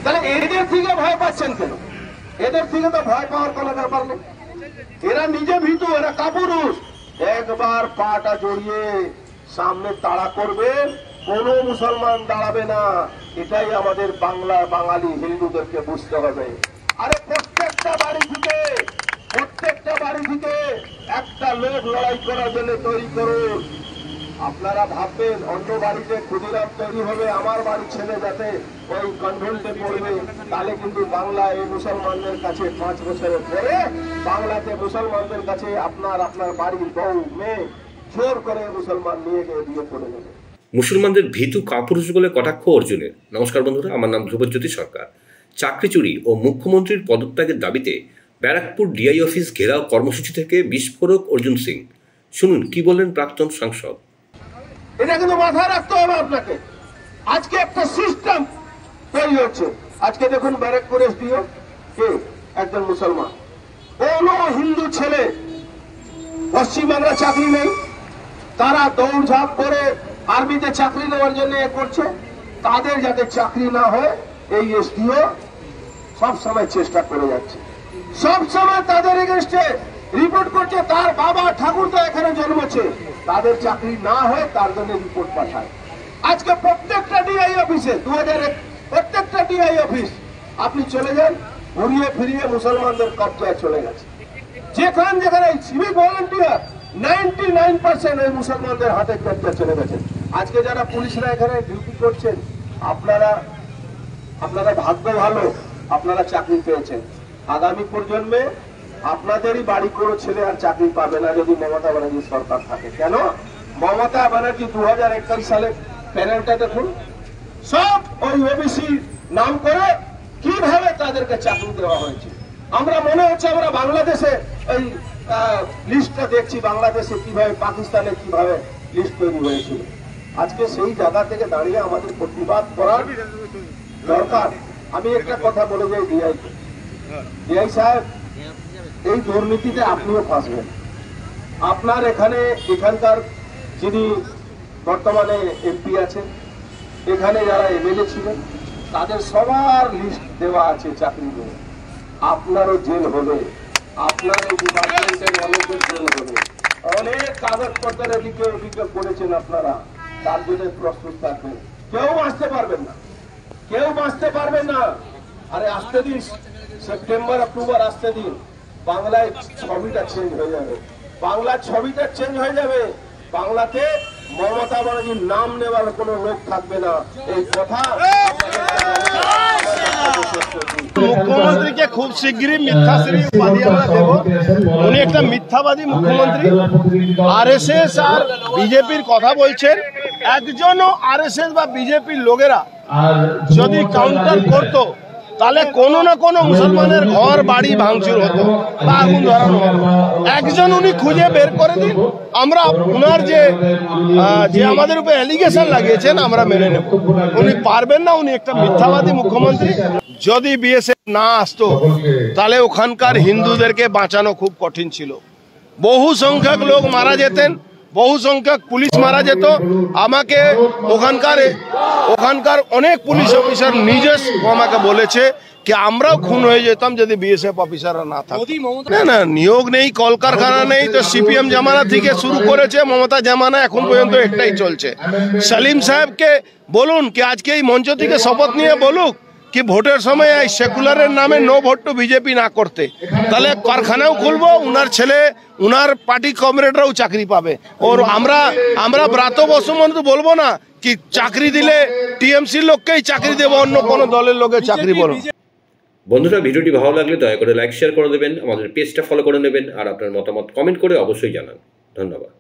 তাহলে এদের থেকে ভয় পাচ্ছেন কেন? এদের থেকে তো ভয় পাওয়ার কোনো ব্যাপার নেই। এরা নিজে ভীতু, এরা কাপুরুষ। একবার পাটা জড়িয়ে সামনে তাড়া করবে, কোনো মুসলমান দাঁড়াবে না। এটাই আমাদের বাঙালি হিন্দুদেরকে বুঝতে হবে। আরে প্রত্যেকটা বাড়ি থেকে একটা লোক লড়াই করার জন্য তৈরি করুন। আপনারা ভাববেন অন্য বাড়িতে ক্ষুদিরাম তৈরি হবে, আমার বাড়ির ছেলে যাতে ওই কন্ট্রোলতে পড়বে, তাহলে কিন্তু বাংলায় মুসলমানদের কাছে 5 বছরের পরে বাংলাতে মুসলমানদের কাছে আপনার বাড়ির বউ মেয়ে জোর করে মুসলমান নিয়ে গিয়ে বিয়ে করে নেবে। মুসলমানদের ভীতু কাপুরুষ বলে কটাক্ষ অর্জুনের। নমস্কার বন্ধুরা, আমার নাম ধ্রুবজ্যোতি সরকার। চাকরি চুরি ও মুখ্যমন্ত্রীর পদত্যাগের দাবিতে ব্যারাকপুর ডিআই অফিস ঘেরাও কর্মসূচি থেকে বিস্ফোরক অর্জুন সিং। শুনুন কি বললেন প্রাক্তন সাংসদ। এটা কিন্তু মাথায় রাখতে হবে আপনাকে। আজকে একটা সিস্টেম তৈরি হচ্ছে। আজকে দেখুন ব্যারাকপুর এসডিও কে একজন মুসলমান, কোনো হিন্দু ছেলে পশ্চিমবাংলা চাকরি নেই, তারা দৌড়ঝাঁপ করে আর্মিতে চাকরি নেওয়ার জন্য করছে। তাদের যাতে চাকরি না হয় এই এসডিও সব সময় চেষ্টা করে যাচ্ছে, সব সময় তাদের এগেইনস্টে রিপোর্ট করছে। তার বাবা ঠাকুরদা এখানে জন্মেছে, তাদের চাকরি না হয় তার জন্য রিপোর্ট পাঠায়। আজকে প্রত্যেকটা ডিআই অফিসে 2001 প্রত্যেকটা ডিআই অফিস আপনি চলে যান, ঘুরিয়ে ফিরিয়ে মুসলমানদের কবজায় চলে গেছে। যেখানে সিভিক ভলেন্টিয়ার 99% এই মুসলমানদের হাতে কবজা চলে গেছে। আজকে যারা পুলিশরা এখানে ডিউটি করছেন, আপনারা ভাগ্য ভালো, আপনারা চাকরি পেয়েছেন। আগামী প্রজন্মে আপনাদেরই বাড়ি কোনো ছেলে আর চাকরি পাবে না যদি মমতা ব্যানার্জি সরকার থাকে। কেন? মমতা ব্যানার্জি 2021 সালে প্যানেলটা দেখুন, সব ওই ওবিসি নাম করে কিভাবে তাদেরকে চাকরি দেওয়া হয়েছে। আমরা মনে হচ্ছে আমরা বাংলাদেশে এই লিস্টটা দেখছি, বাংলাদেশে কিভাবে, পাকিস্তানে কিভাবে লিস্ট তৈরি হয়েছিল। আজকে সেই জায়গা থেকে দাঁড়িয়ে আমাদের প্রতিবাদ করার দরকার। আমি একটা কথা বলে যাই ডিআই সাহেব, এই দুর্নীতিতে আপনিও ফাঁসবেন। আপনার এখানকার যিনি বর্তমানে এমপি আছেন, এখানে যারা এমএলএ ছিলেন, তাদের সবার লিস্ট দেওয়া আছে চাকরি নিয়ে। আপনারও জেল হবে, আপনার এই ডিপার্টমেন্টের অনেকের জেল হবে। অনেক কাগজপত্রের এদিকে করেছেন আপনারা, তার জন্য প্রস্তুত থাকবেন। কেউ বাঁচতে পারবেন না। আরে আসতে দিন, সেপ্টেম্বর অক্টোবর আসতে দিন, বাংলায় ছবিটা চেঞ্জ হয়ে যাবে। বাংলাতে মমতা ব্যানার্জির নাম নেওয়ার কোনো লোক থাকবে না, এই কথা। মুখ্যমন্ত্রীকে খুব শীঘ্রই মিথ্যাশ্রী উপাধি আমরা দেব। উনি একটা মিথ্যাবাদী মুখ্যমন্ত্রী। আরএসএস আর বিজেপির কথা বলছেন। একজনও আরএসএস বা বিজেপির লোকেরা যদি কাউন্টার করতো, তাহলে কোনো না কোনো মুসলমানের ঘর বাড়ি ভাঙচুর হতো বা আগুন ধরানো হতো। একজন উনি খুঁজে বের করে দিন, আমরা ওনার যে আমাদের উপর অ্যালিগেশন লাগিয়েছেন আমরা মেনে নেব। উনি পারবেন না, উনি একটা মিথ্যাবাদী মুখ্যমন্ত্রী। যদি বিএসএফ না আসতো তাহলে ওখানকার হিন্দুদেরকে বাঁচানো খুব কঠিন ছিল। বহু সংখ্যক লোক মারা যেতেন, বহু সংখ্যক পুলিশ মারা যেত। আমাকে ওখানকার অনেক পুলিশ অফিসার নিজে আমাকে বলেছে কি আমরাও খুন হয়ে যেতাম যদি বিএসএফ অফিসাররা না থাকতো। না, নিয়োগ নেই, কলকারখানা নেই, তো সিপিএম জামানা থেকে শুরু করেছে, মমতা জামানা এখন পর্যন্ত একটাই চলছে। সালিম সাহেবকে বলুন কি আজকে এই মঞ্চ থেকে শপথ নিয়ে বলুক কি ভোটের সময় এই সেকুলারের নামে নো ভোট টু বিজেপি না করতে, তাহলে কারখানাও খুলবো, উনার ছেলে উনার পার্টি কমরেডরাও চাকরি পাবে। ওর আমরা ব্রাত বসুমন্ত বলবো না কি চাকরি দিলে টিএমসির লোককেই চাকরি দেবো, অন্য কোনো দলের লোকের চাকরি বলবো। বন্ধুরা, ভিডিওটি ভালো লাগলে দয়া করে লাইক শেয়ার করে দেবেন, আমাদের পেজটা ফলো করে নেবেন, আর আপনার মতামত কমেন্ট করে অবশ্যই জানান। ধন্যবাদ।